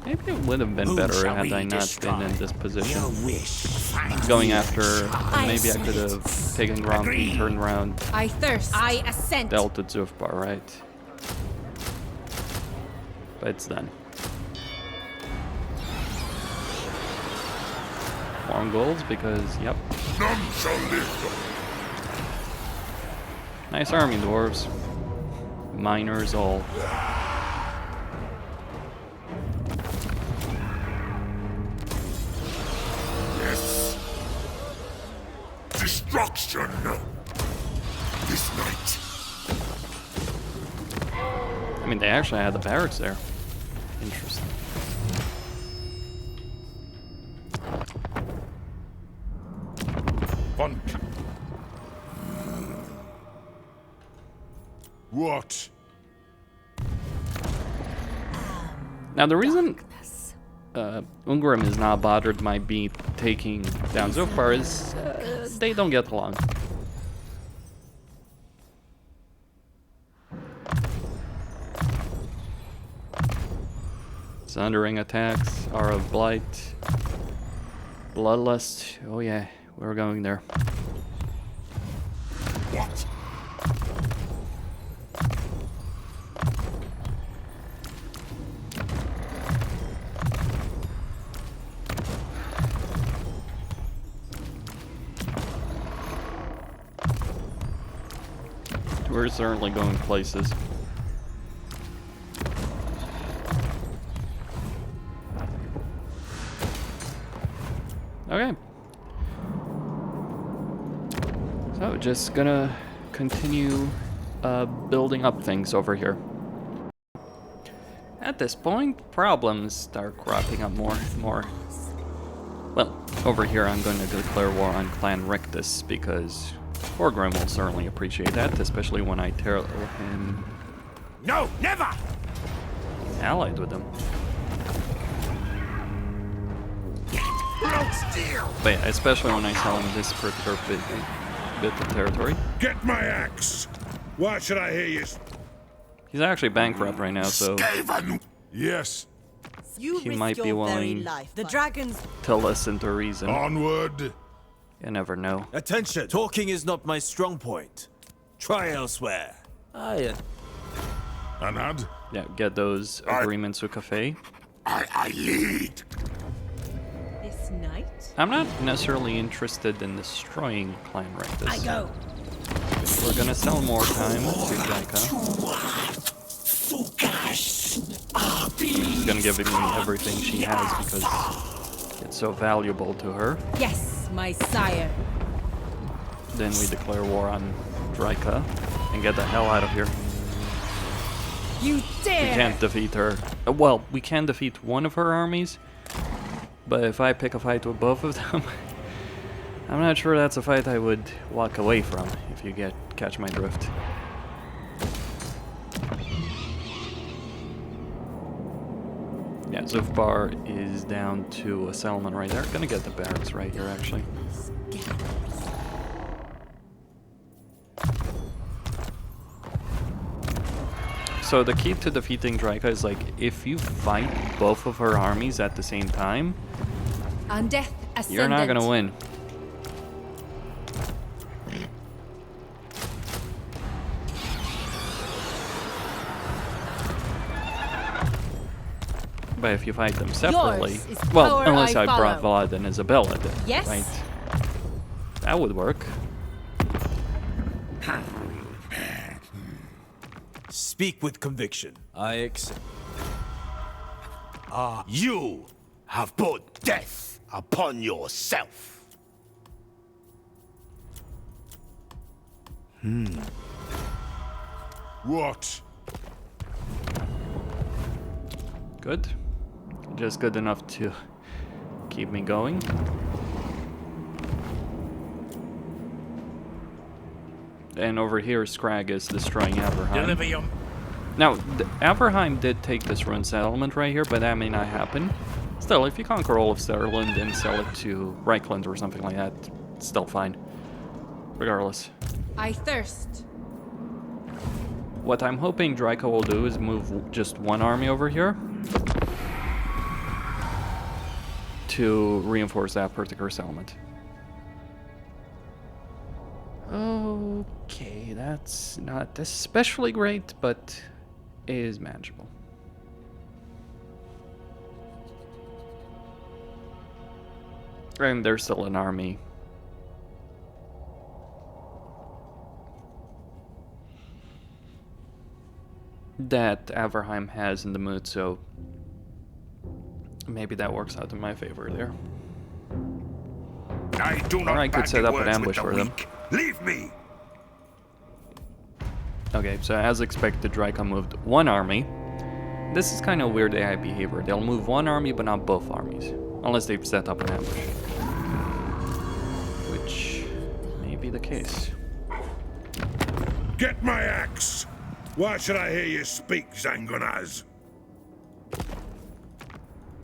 Speaker 1: Maybe it would have been
Speaker 2: Who
Speaker 1: better
Speaker 2: shall
Speaker 1: had
Speaker 2: we
Speaker 1: I not
Speaker 2: destroy?
Speaker 1: been in this position.
Speaker 2: Your wish finds
Speaker 1: Going
Speaker 2: me
Speaker 1: after,
Speaker 2: at
Speaker 1: maybe I could have taken Gromp and turned around,
Speaker 5: I thirst. I assent.
Speaker 1: dealt with Zufbar, right? But it's done. More golds because, yep.
Speaker 3: None shall live.
Speaker 1: Nice army, dwarves. Miners all.
Speaker 3: Yes. Destruction. This night.
Speaker 1: I mean, they actually had the barracks there. Interesting.
Speaker 2: Von
Speaker 9: What?
Speaker 1: Now, the reason Ungrim is not bothered by me taking down Zufbar is they don't get along. Sundering attacks are of blight. Bloodlust. Oh yeah, we're going there.
Speaker 3: What?
Speaker 1: We're certainly going places. Okay. So just gonna continue building up things over here. At this point, problems start cropping up more and more. Well, over here I'm going to declare war on Clan Rictus because Orgrim will certainly appreciate that, especially when I tell him
Speaker 2: No, never!
Speaker 1: allied with him. But yeah, especially when I tell him this particular bit of territory.
Speaker 9: Get my axe! Why should I hear you?
Speaker 1: He's actually bankrupt right now, so
Speaker 3: Skaven.
Speaker 9: Yes.
Speaker 6: You
Speaker 1: he
Speaker 6: risk
Speaker 1: might be
Speaker 6: your very
Speaker 1: willing
Speaker 6: life. The dragons.
Speaker 1: to listen to reason.
Speaker 3: Onward.
Speaker 1: You never know.
Speaker 7: Attention! Talking is not my strong point. Try elsewhere.
Speaker 3: Anad.
Speaker 1: Yeah, get those agreements with Cafe.
Speaker 3: I lead.
Speaker 5: This night.
Speaker 1: I'm not necessarily interested in destroying Clan Rictus.
Speaker 5: I go.
Speaker 1: We're gonna sell more time to Jaika. She's gonna give me everything she has because it's so valuable to her.
Speaker 5: Yes, my sire.
Speaker 1: Then we declare war on Draika and get the hell out of here.
Speaker 5: You dare!
Speaker 1: We can't defeat her. Well, we can defeat one of her armies, but if I pick a fight with both of them, I'm not sure that's a fight I would walk away from, if you catch my drift. Yeah, Zufbar is down to a settlement right there. Gonna get the barracks right here, actually. So the key to defeating Draika is like, if you fight both of her armies at the same time,
Speaker 5: On death, ascendant.
Speaker 1: you're not gonna win. But if you fight them separately,
Speaker 5: Yours is
Speaker 1: well,
Speaker 5: power
Speaker 1: unless
Speaker 5: I
Speaker 1: I brought
Speaker 5: follow.
Speaker 1: Vlad and Isabella, then,
Speaker 5: Yes.
Speaker 1: right? That would work.
Speaker 7: Speak with conviction. I accept.
Speaker 4: You have brought death upon yourself.
Speaker 9: What?
Speaker 1: Good. Just good enough to keep me going. And over here, Scrag is destroying Abraham.
Speaker 2: Deliver your...
Speaker 1: Now, Averheim did take this rune settlement right here, but that may not happen. Still, if you conquer all of Sutherland and sell it to Reichland or something like that, it's still fine. Regardless.
Speaker 5: I thirst.
Speaker 1: What I'm hoping Draco will do is move just one army over here to reinforce that particular settlement. Okay, that's not especially great, but is manageable. And there's still an army. That Averheim has in the mood, so maybe that works out in my favor there.
Speaker 2: I do not
Speaker 1: Or I could set up an
Speaker 2: bandy
Speaker 1: ambush
Speaker 2: words
Speaker 1: for them.
Speaker 2: with the weak. Leave me.
Speaker 1: Okay, so as expected, Draco moved one army. This is kind of weird AI behavior. They'll move one army, but not both armies. Unless they've set up an ambush. Which may be the case.
Speaker 3: Get my axe! Why should I hear you speak, Zangonaz?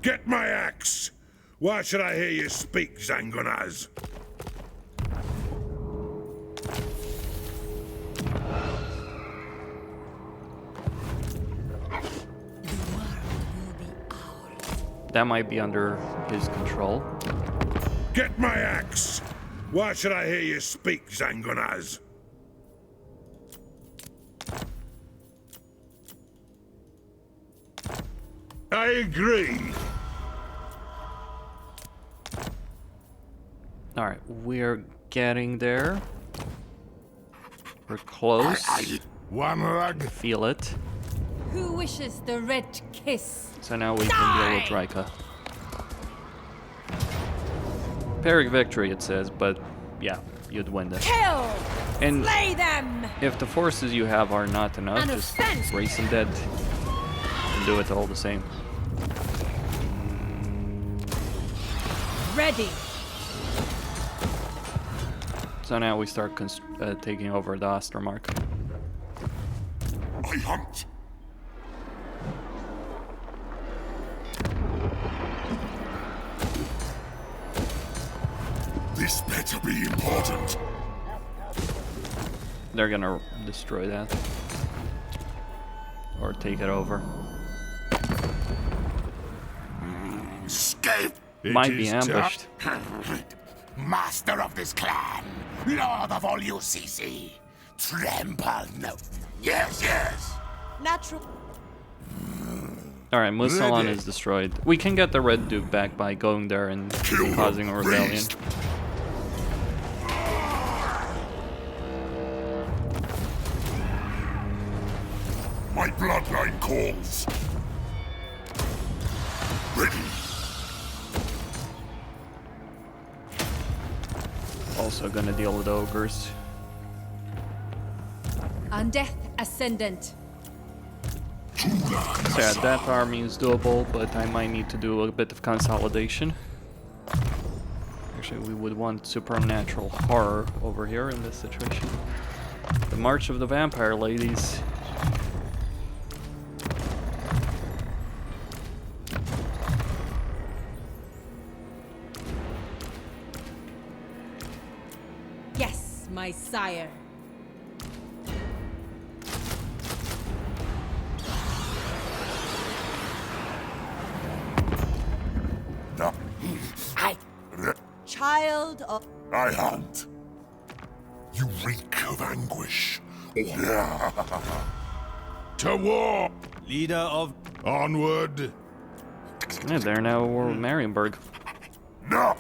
Speaker 3: Get my axe! Why should I hear you speak, Zangonaz?
Speaker 1: That might be under his control.
Speaker 3: Get my axe! Why should I hear you speak, Zangonaz? I agree.
Speaker 1: Alright, we're getting there. We're close.
Speaker 3: One rug.
Speaker 1: Feel it.
Speaker 5: Who wishes the red kiss?
Speaker 1: So now we can deal with Draika. Pyrrhic victory, it says, but yeah, you'd win this.
Speaker 5: Kill!
Speaker 1: And
Speaker 5: Slay them!
Speaker 1: if the forces you have are not enough,
Speaker 5: An
Speaker 1: just
Speaker 5: offense!
Speaker 1: race them dead. And do it all the same.
Speaker 5: Ready.
Speaker 1: So now we start taking over the Ostermark.
Speaker 3: I hunt. This better be important.
Speaker 1: They're gonna destroy that. Or take it over.
Speaker 3: Escape!
Speaker 1: Might be ambushed.
Speaker 2: Master of this clan, Lord of all UCC, trample no. Yes, yes.
Speaker 6: Natural.
Speaker 1: Alright, Musalon is destroyed. We can get the Red Duke back by going there and causing a rebellion.
Speaker 3: My bloodline calls. Ready.
Speaker 1: Also gonna deal with ogres.
Speaker 5: Undeath Ascendant.
Speaker 1: So yeah, that army is doable, but I might need to do a bit of consolidation. Actually, we would want supernatural horror over here in this situation. The March of the Vampire Ladies.
Speaker 5: Yes, my sire.
Speaker 3: No.
Speaker 6: Child of.
Speaker 3: I hunt. You reek of anguish.
Speaker 2: To war.
Speaker 4: Leader of...
Speaker 2: Onward.
Speaker 1: Yeah, there now we're Marienburg.
Speaker 3: No.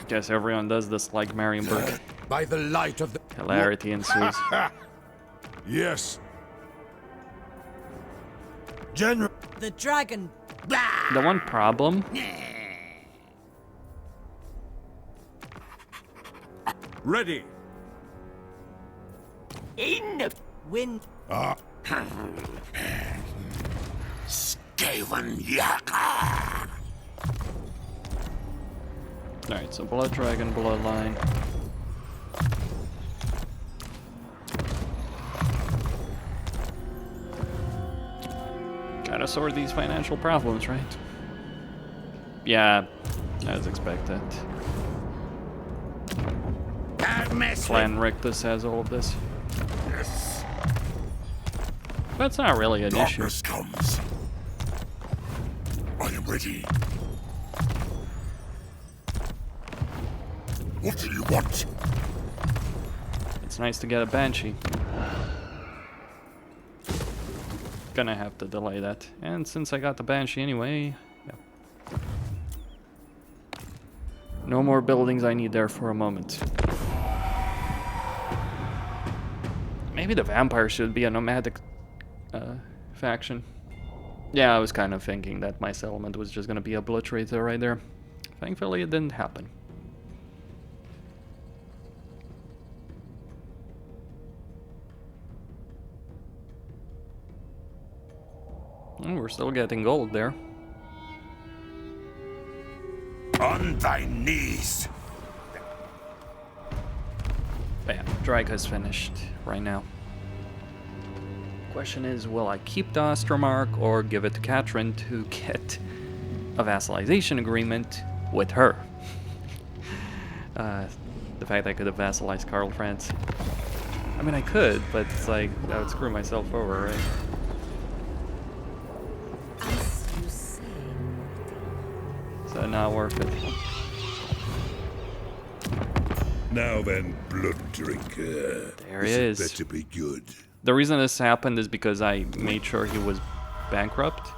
Speaker 1: Guess everyone does this like Marienburg.
Speaker 2: By the light of the...
Speaker 1: Hilarity ensues.
Speaker 2: Yes.
Speaker 4: General...
Speaker 6: The dragon.
Speaker 1: The one problem
Speaker 9: Ready.
Speaker 6: Wind.
Speaker 3: Skaven Yaka.
Speaker 1: Alright, so Blood Dragon, Bloodline. gotta sort these financial problems, right? Yeah, as expected. Clan Rictus has all of this.
Speaker 3: Yes.
Speaker 1: That's not really an issue.
Speaker 3: Darkness comes. I am ready. What do you want?
Speaker 1: It's nice to get a Banshee. Gonna have to delay that. And since I got the Banshee anyway, yeah. No more buildings I need there for a moment. Maybe the vampire should be a nomadic faction. Yeah, I was kind of thinking that my settlement was just gonna be obliterated right there. Thankfully, it didn't happen. Oh, we're still getting gold there.
Speaker 2: On thy knees.
Speaker 1: Bam, Draika's finished right now. Question is, will I keep the Ostermark or give it to Katrin to get a vassalization agreement with her? The fact I could have vassalized Karl Franz. I mean, I could, but it's like, I would screw myself over, right?
Speaker 6: As you say.
Speaker 1: So not worth it.
Speaker 3: Now then, blood drinker.
Speaker 1: There he is.
Speaker 3: Better be good.
Speaker 1: The reason this happened is because I made sure he was bankrupt.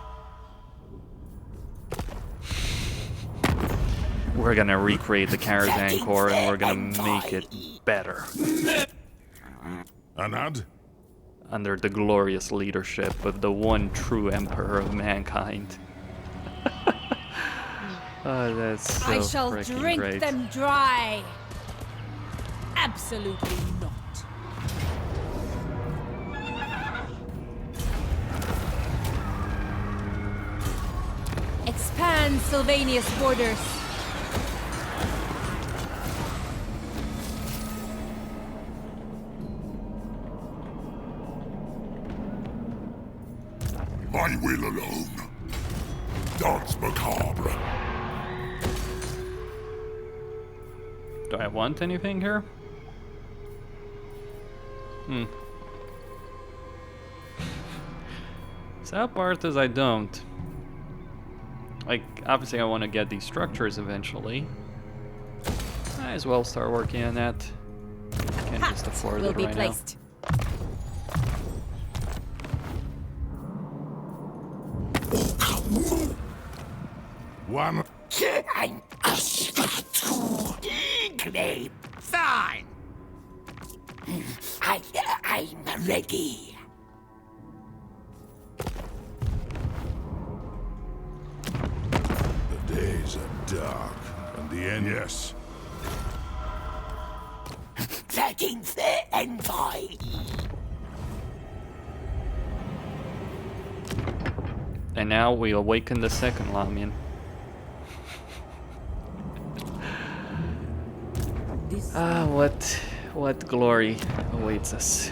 Speaker 1: We're gonna recreate the Karazhan core and we're gonna make it better.
Speaker 3: Anad?
Speaker 1: Under the glorious leadership of the one true emperor of mankind. Oh, that's so
Speaker 5: I shall
Speaker 1: freaking
Speaker 5: drink
Speaker 1: great.
Speaker 5: them dry. Absolutely not. Expand Sylvania's borders.
Speaker 3: My will alone. Dance macabre.
Speaker 1: Do I want anything here? Sad part is I don't. Like, obviously I want to get these structures eventually. Might as well start working on that. Can't just afford
Speaker 5: Will
Speaker 1: it
Speaker 5: be
Speaker 1: right
Speaker 5: placed.
Speaker 3: One.
Speaker 2: I'm fine. I'm ready.
Speaker 3: The days are dark, and the end. Yes.
Speaker 2: 13th envoy.
Speaker 1: And now we awaken the second Lamian. Ah, what glory awaits us.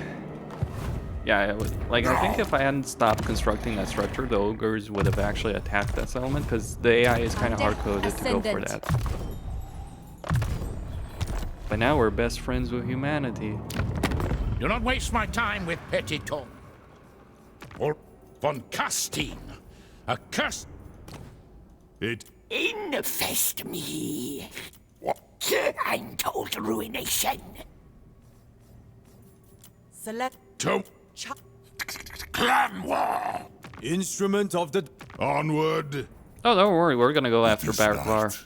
Speaker 1: Yeah, I think if I hadn't stopped constructing that structure, the ogres would have actually attacked that settlement, because the AI is kind of hard-coded to go for that. But now we're best friends with humanity.
Speaker 2: Do not waste my time with petty talk. Or von Castine, a curse.
Speaker 3: It.
Speaker 2: Infest me. What? I'm told ruination.
Speaker 6: Select.
Speaker 3: To.
Speaker 2: Clan war.
Speaker 7: Instrument of the...
Speaker 3: Onward.
Speaker 1: Oh, don't worry, we're gonna go after
Speaker 3: is that?
Speaker 1: Barakvar.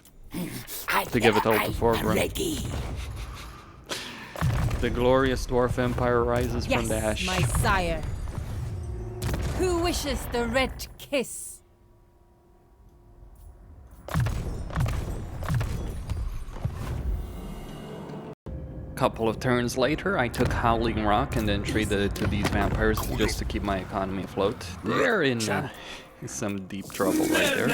Speaker 1: To give it all to Thorgrim.
Speaker 2: Ready.
Speaker 1: The glorious dwarf empire rises
Speaker 5: Yes,
Speaker 1: from the ash.
Speaker 5: my sire. Who wishes the red kiss?
Speaker 1: Couple of turns later, I took Howling Rock and then traded it to these vampires just to keep my economy afloat. They're in some deep trouble right there.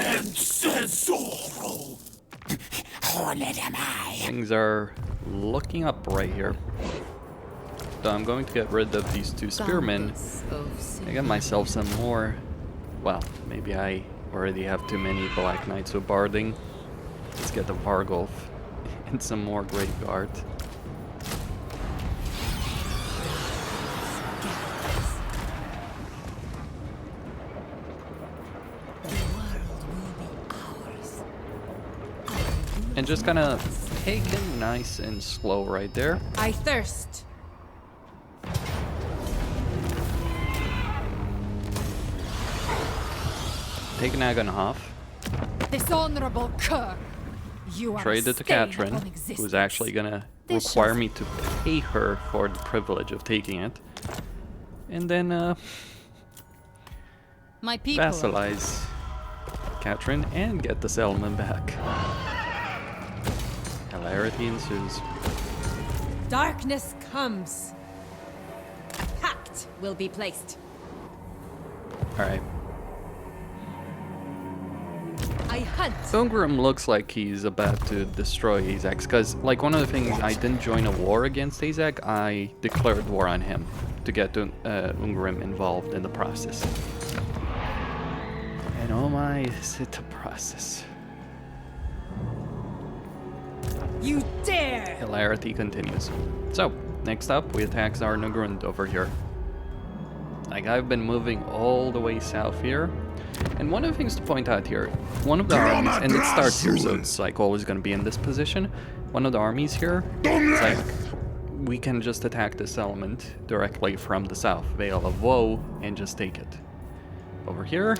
Speaker 1: Things are looking up right here. So I'm going to get rid of these two spearmen. I got myself some more Well, maybe I already have too many Black Knights of Barding. Let's get the Vargolf and some more Great Guard. And just kind of take it nice and slow right there.
Speaker 5: I thirst.
Speaker 1: Take an Agonhof.
Speaker 5: Dishonorable cur. You are
Speaker 1: Trade
Speaker 5: a
Speaker 1: it to
Speaker 5: stain
Speaker 1: Katrin,
Speaker 5: upon
Speaker 1: who's
Speaker 5: existence.
Speaker 1: actually gonna
Speaker 5: This
Speaker 1: require
Speaker 5: shall-
Speaker 1: me to pay her for the privilege of taking it. And then
Speaker 5: My people.
Speaker 1: vassalize Katrin and get the settlement back. Hilarity ensues.
Speaker 5: Darkness comes. Pact will be placed.
Speaker 1: Alright.
Speaker 5: I hunt.
Speaker 1: Thungrim looks like he's about to destroy Azak, because, like, one of the things, I didn't join a war against Azak, I declared war on him to get Ungrim involved in the process. And oh my, is it a process.
Speaker 5: You dare!
Speaker 1: Hilarity continues. So, next up, we attack Zarnagrund over here. Like, I've been moving all the way south here. And one of the things to point out here, one of the armies, and it starts here, so it's like always going to be in this position. One of the armies here, it's like, we can just attack this element directly from the south, Vale of Woe, and just take it. Over here,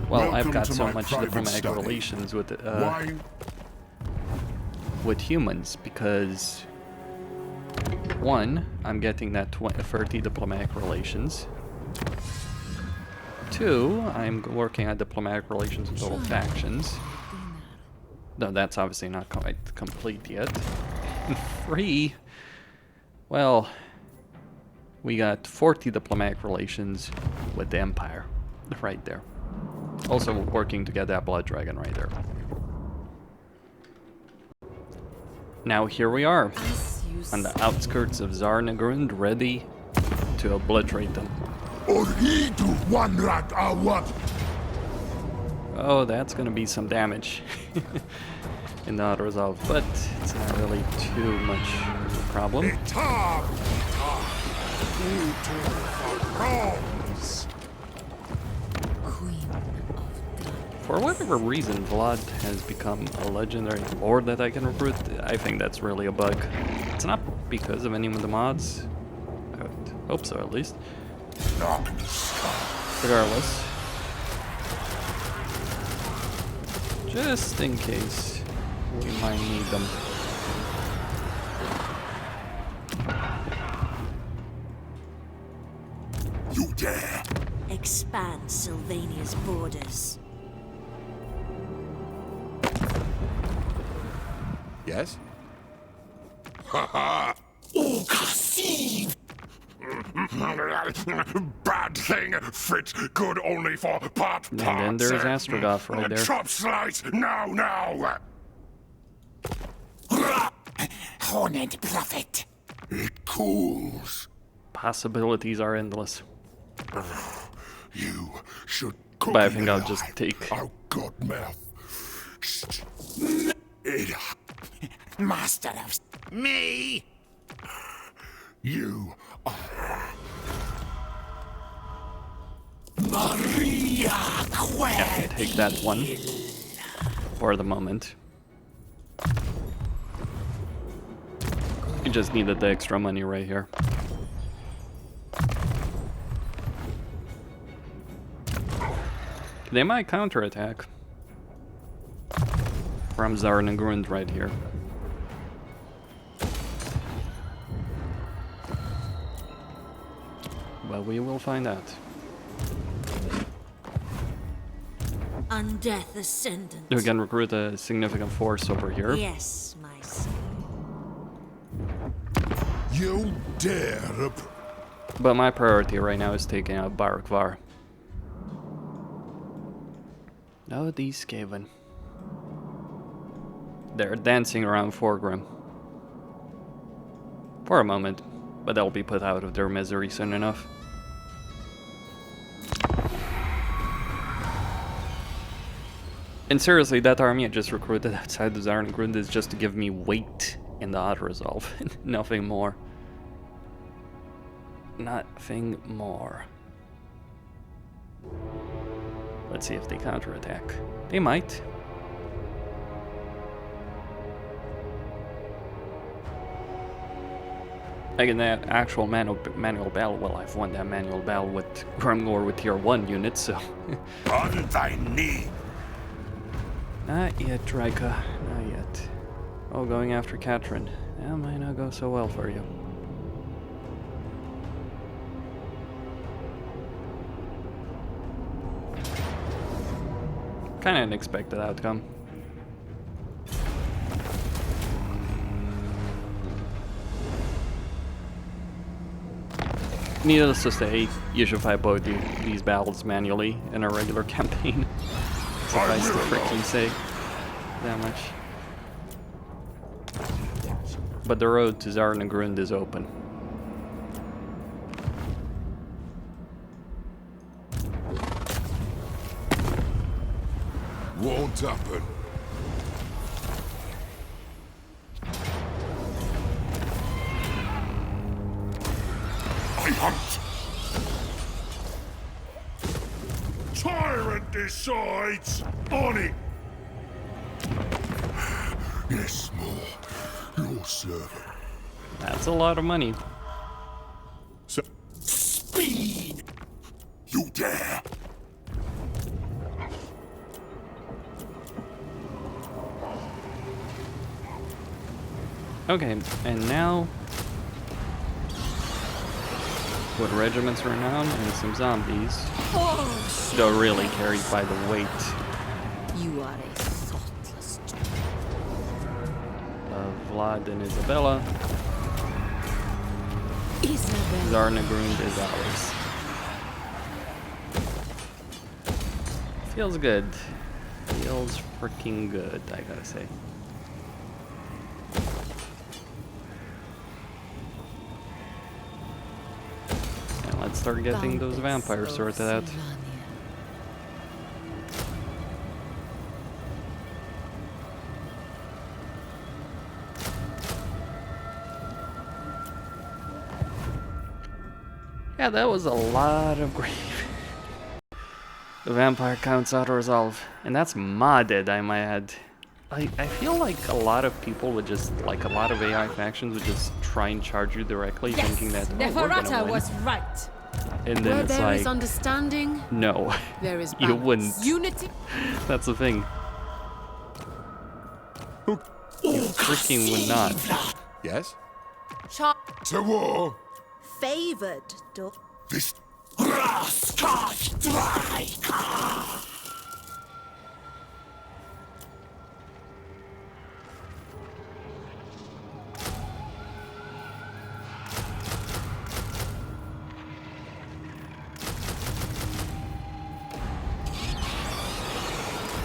Speaker 1: well, I've
Speaker 3: Welcome
Speaker 1: got
Speaker 3: to
Speaker 1: so
Speaker 3: my
Speaker 1: much
Speaker 3: private
Speaker 1: diplomatic
Speaker 3: study.
Speaker 1: relations with
Speaker 3: Why?
Speaker 1: with humans, because one, I'm getting that 30 diplomatic relations. Two, I'm working on diplomatic relations with all factions. No, that's obviously not quite complete yet. And three, well, we got 40 diplomatic relations with the Empire, right there. Also working to get that Blood Dragon right there. Now here we are,
Speaker 6: As you
Speaker 1: on the outskirts of Zarnagrund, ready to obliterate them.
Speaker 3: Or he do one rat or what?
Speaker 1: Oh, that's gonna be some damage in the auto resolve, but it's not really too much of a problem.
Speaker 3: Etar! You two for Rose!
Speaker 6: queen of
Speaker 1: For whatever reason, Vlad has become a legendary lord that I can recruit. I think that's really a bug. It's not because of any of the mods. I would hope so, at least. Regardless. Just in case we might need them.
Speaker 3: You dare!
Speaker 10: Expand Sylvania's borders.
Speaker 8: Yes?
Speaker 3: Oh, conceive! Bad thing, fit good only for pot
Speaker 1: And then there's Astrogoth right there.
Speaker 3: Chop slice, now!
Speaker 2: Horned prophet.
Speaker 3: It cools.
Speaker 1: Possibilities are endless.
Speaker 3: You should cook
Speaker 1: But I think
Speaker 3: it
Speaker 1: I'll
Speaker 3: alive.
Speaker 1: just take...
Speaker 3: Our good mouth. It,
Speaker 2: Master of... Me?
Speaker 3: you are Maria
Speaker 1: Yeah, take that one. For the moment. You just needed the extra money right here. They might counterattack. From Zarnagrund right here. But we will find out.
Speaker 10: Undeath Ascendant.
Speaker 1: We can recruit a significant force over here.
Speaker 10: Yes, my son.
Speaker 3: You dare
Speaker 1: But my priority right now is taking out Barakvar. Oh, these Skaven. They're dancing around Forgrim. For a moment, but they'll be put out of their misery soon enough. And seriously, that army I just recruited outside the Zarnagrund is just to give me weight in the auto-resolve. Nothing more. Nothing more. Let's see if they counterattack. They might. Again, that actual manual battle, well, I've won that manual battle with Grumgor with tier 1 units, so...
Speaker 2: On thy knee!
Speaker 1: Not yet, Draika. Not yet. Oh, going after Katrin. That might not go so well for you. Kind of an expected outcome. Needless to say, you should fight both these battles manually in a regular campaign. Suffice to freaking say that much. But the road to Zarnagrund is open.
Speaker 3: Won't happen. I hunt. Tyrant decides on it. Yes, more. Your servant.
Speaker 1: That's a lot of money.
Speaker 3: So speed. You dare.
Speaker 1: Okay, and now with regiments renown and some zombies, though really carried by the weight
Speaker 6: You are a thoughtless
Speaker 1: of Vlad and Isabella. Zarnagrund is ours. Feels good. Feels freaking good, I gotta say. And let's start getting those vampires sorted out. Yeah, that was a lot of grief. The vampire counts auto-resolve, and that's modded, I might add. I feel like a lot of people would just, like a lot of AI factions would just try and charge you directly, thinking that, oh, we're gonna
Speaker 5: Neferata
Speaker 1: win.
Speaker 5: was right.
Speaker 1: And then
Speaker 6: Where
Speaker 1: it's
Speaker 6: there
Speaker 1: like,
Speaker 6: is understanding,
Speaker 1: no,
Speaker 6: there is
Speaker 1: you
Speaker 6: balance.
Speaker 1: wouldn't.
Speaker 5: Unity.
Speaker 1: That's the thing. You freaking would not.
Speaker 9: Yes?
Speaker 3: To war.
Speaker 10: Favored,
Speaker 3: This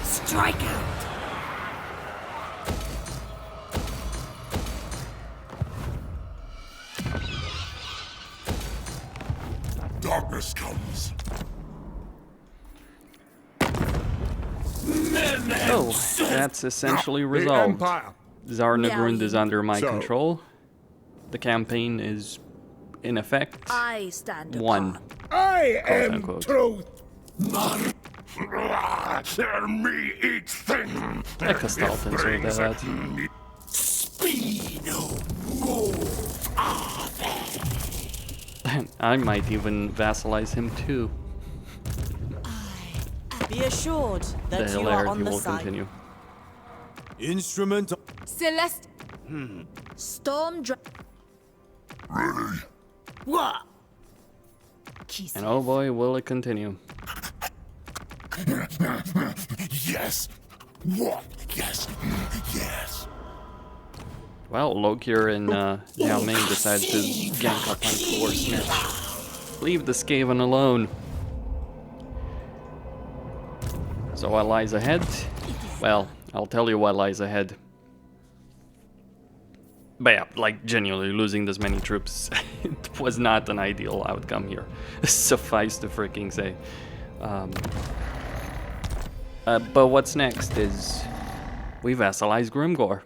Speaker 10: strike out.
Speaker 3: darkness comes.
Speaker 1: Oh, that's essentially
Speaker 9: The
Speaker 1: resolved.
Speaker 9: Empire.
Speaker 1: Zarnagrund is under my
Speaker 9: So-
Speaker 1: control. The campaign is, in effect,
Speaker 10: I stand
Speaker 1: won.
Speaker 3: I am
Speaker 1: unquote.
Speaker 3: truth. Me each thing.
Speaker 1: Like a Stalton, so that.
Speaker 3: Speed.
Speaker 1: I might even vassalize him too.
Speaker 10: Be assured
Speaker 1: The
Speaker 10: that you are
Speaker 1: hilarity
Speaker 10: on the
Speaker 1: will
Speaker 10: side.
Speaker 1: continue.
Speaker 7: Instrument.
Speaker 5: Celeste.
Speaker 10: Storm
Speaker 3: Ready?
Speaker 10: What?
Speaker 1: And oh boy, will it continue.
Speaker 3: Yes. What? Yes. Yes.
Speaker 1: Well, Lokir and Yao Ming decided to gank up on Floor Snitch. Leave the Skaven alone. So what lies ahead? Well, I'll tell you what lies ahead. But yeah, like genuinely losing this many troops, it was not an ideal outcome here. Suffice to freaking say. But what's next is we vassalize Grimgor.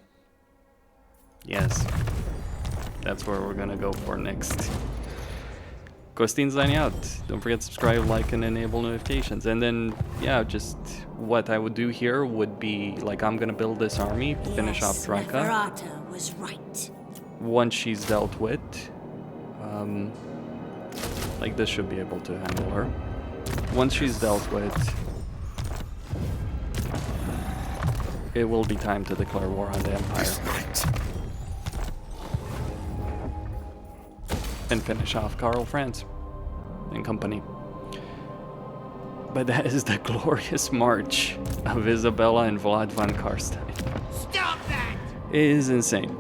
Speaker 1: Yes, that's where we're gonna go for next. Costin signing out. Don't forget to subscribe, like, and enable notifications. And then, yeah, just what I would do here would be, like, I'm gonna build this army, finish off Draka.
Speaker 10: Neferata was right.
Speaker 1: Once she's dealt with, like, this should be able to handle her. Once she's dealt with, it will be time to declare war on the Empire. And finish off Karl Franz and company. But that is the glorious march of Isabella and Vlad van Karstein.
Speaker 2: Stop that!
Speaker 1: It is insane.